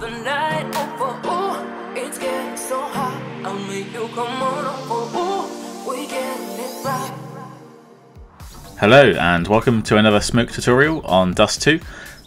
the night over. Ooh, it's getting so hot. I'll make you come on over. Ooh, we getting it right. Hello and welcome to another smoke tutorial on Dust2.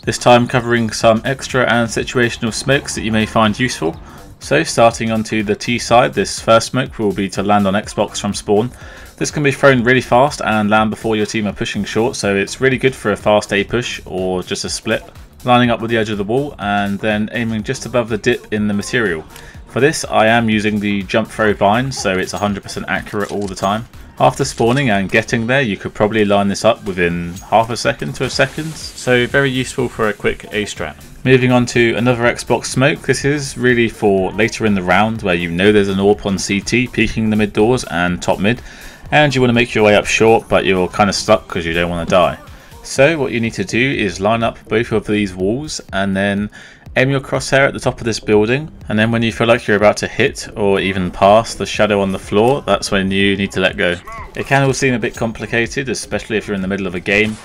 This time covering some extra and situational smokes that you may find useful. So starting onto the T side, this first smoke will be to land on Xbox from spawn. This can be thrown really fast and land before your team are pushing short, so it's really good for a fast A push or just a split. Lining up with the edge of the wall and then aiming just above the dip in the material. For this I am using the jump throw bind, so it's 100% accurate all the time. After spawning and getting there, you could probably line this up within half a second to a second, so very useful for a quick A strat. Moving on to another Xbox smoke, this is really for later in the round where you know there's an AWP on CT peeking the mid doors and top mid, and you want to make your way up short but you're kind of stuck because you don't want to die. So what you need to do is line up both of these walls and then aim your crosshair at the top of this building, and then when you feel like you're about to hit or even pass the shadow on the floor, that's when you need to let go. It can all seem a bit complicated, especially if you're in the middle of a game,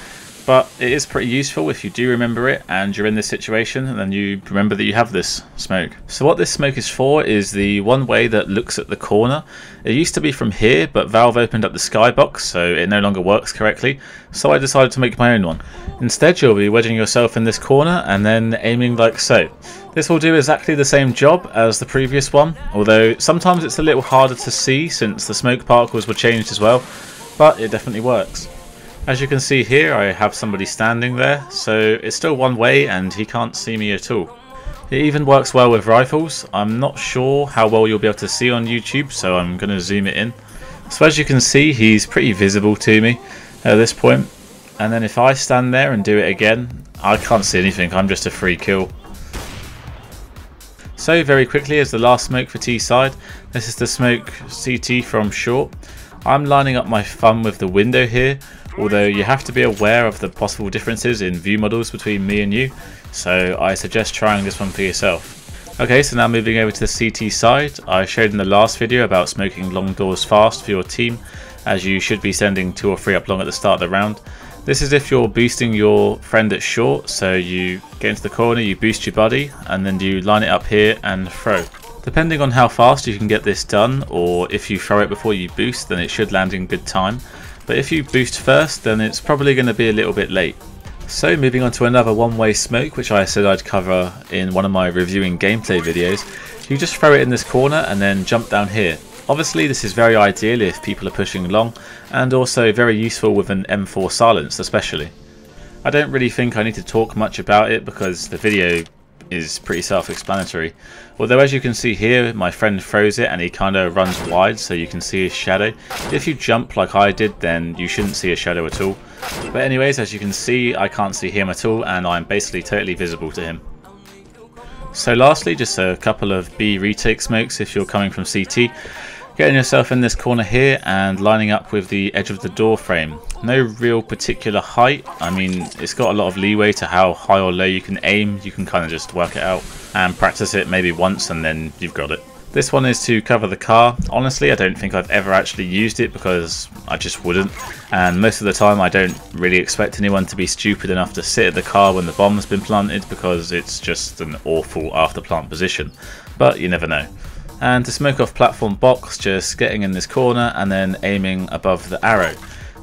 but it is pretty useful if you do remember it and you're in this situation and then you remember that you have this smoke. So what this smoke is for is the one way that looks at the corner. It used to be from here, but Valve opened up the skybox so it no longer works correctly, so I decided to make my own one. Instead you'll be wedging yourself in this corner and then aiming like so. This will do exactly the same job as the previous one, although sometimes it's a little harder to see since the smoke particles were changed as well, but it definitely works. As you can see here, I have somebody standing there, so it's still one way and he can't see me at all. It even works well with rifles. I'm not sure how well you'll be able to see on YouTube, so I'm going to zoom it in. So as you can see, he's pretty visible to me at this point. And then if I stand there and do it again, I can't see anything, I'm just a free kill. So very quickly as the last smoke for T side, this is the smoke CT from short. I'm lining up my thumb with the window here, although you have to be aware of the possible differences in view models between me and you, so I suggest trying this one for yourself. Okay, so now moving over to the CT side, I showed in the last video about smoking long doors fast for your team, as you should be sending 2 or 3 up long at the start of the round. This is if you're boosting your friend at short, so you get into the corner, you boost your buddy, and then you line it up here and throw. Depending on how fast you can get this done, or if you throw it before you boost, then it should land in good time. But if you boost first, then it's probably going to be a little bit late. So moving on to another one-way smoke, which I said I'd cover in one of my reviewing gameplay videos. You just throw it in this corner and then jump down here. Obviously this is very ideal if people are pushing long, and also very useful with an M4 silenced especially. I don't really think I need to talk much about it because the video is pretty self-explanatory. Although as you can see here, my friend throws it and he kind of runs wide so you can see his shadow. If you jump like I did, then you shouldn't see a shadow at all. But anyways, as you can see, I can't see him at all and I'm basically totally visible to him. So lastly, just a couple of B retake smokes if you're coming from CT. Getting yourself in this corner here and lining up with the edge of the door frame. No real particular height, I mean it's got a lot of leeway to how high or low you can aim, you can kind of just work it out and practice it maybe once and then you've got it. This one is to cover the car. Honestly I don't think I've ever actually used it because I just wouldn't, and most of the time I don't really expect anyone to be stupid enough to sit at the car when the bomb's been planted because it's just an awful after plant position, but you never know. And to smoke off platform box, just getting in this corner and then aiming above the arrow.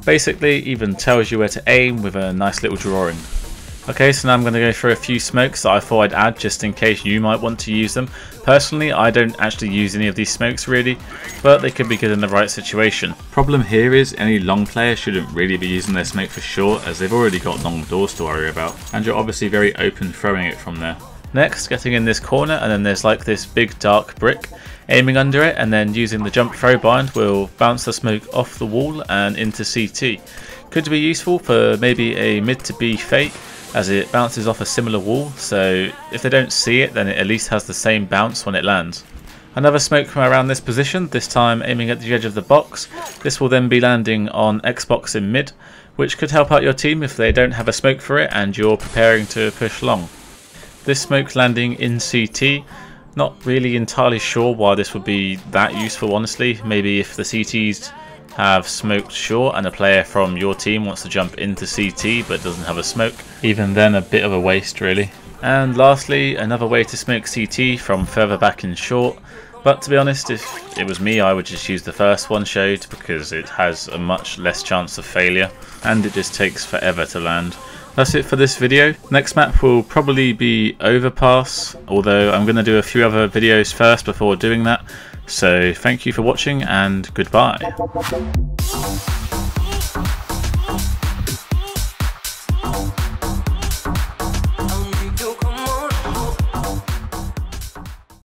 Basically even tells you where to aim with a nice little drawing. Okay, so now I'm going to go through a few smokes that I thought I'd add just in case you might want to use them. Personally I don't actually use any of these smokes really, but they could be good in the right situation. Problem here is any long player shouldn't really be using their smoke for short as they've already got long doors to worry about, and you're obviously very open throwing it from there. Next, getting in this corner and then there's like this big dark brick. Aiming under it and then using the jump throw bind will bounce the smoke off the wall and into CT. Could be useful for maybe a mid to B fake as it bounces off a similar wall, so if they don't see it then it at least has the same bounce when it lands. Another smoke from around this position, this time aiming at the edge of the box. This will then be landing on Xbox in mid, which could help out your team if they don't have a smoke for it and you're preparing to push long. This smoke landing in CT. Not really entirely sure why this would be that useful honestly. Maybe if the CTs have smoked short and a player from your team wants to jump into CT but doesn't have a smoke. Even then a bit of a waste really. And lastly, another way to smoke CT from further back in short, but to be honest, if it was me I would just use the first one showed because it has a much less chance of failure and it just takes forever to land. That's it for this video. Next map will probably be Overpass, although I'm going to do a few other videos first before doing that. So thank you for watching and goodbye.